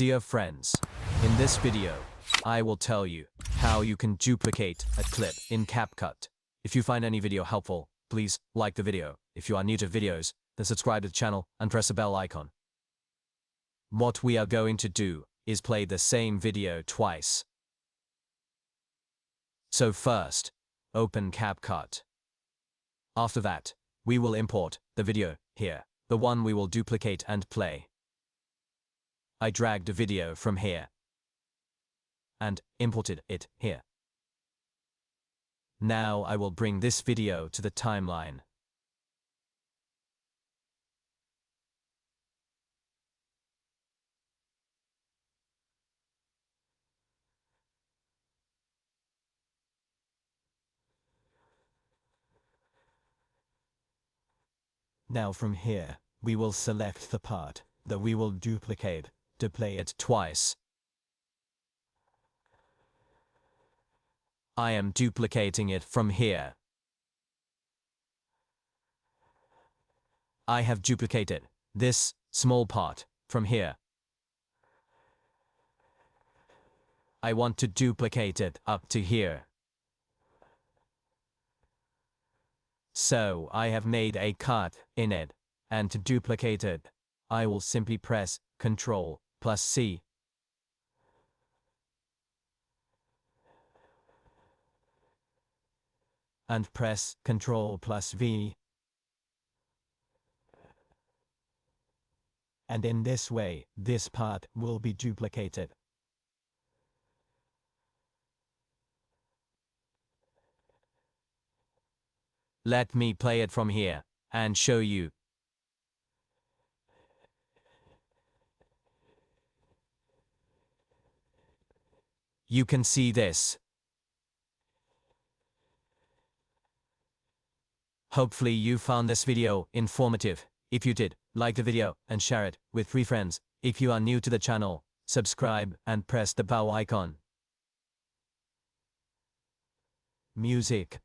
Dear friends, in this video, I will tell you how you can duplicate a clip in CapCut. If you find any video helpful, please like the video. If you are new to videos, then subscribe to the channel and press the bell icon. What we are going to do is play the same video twice. So first, open CapCut. After that, we will import the video here, the one we will duplicate and play. I dragged the video from here and imported it here. Now I will bring this video to the timeline. Now from here, we will select the part that we will duplicate to play it twice. I am duplicating it from here. I have duplicated this small part from here. I want to duplicate it up to here. So I have made a cut in it, and to duplicate it, I will simply press Ctrl+C. And press Ctrl+V. And in this way, this part will be duplicated. Let me play it from here and show you. You can see this. Hopefully you found this video informative. If you did, like the video and share it with 3 friends. If you are new to the channel, subscribe and press the bell icon. Music.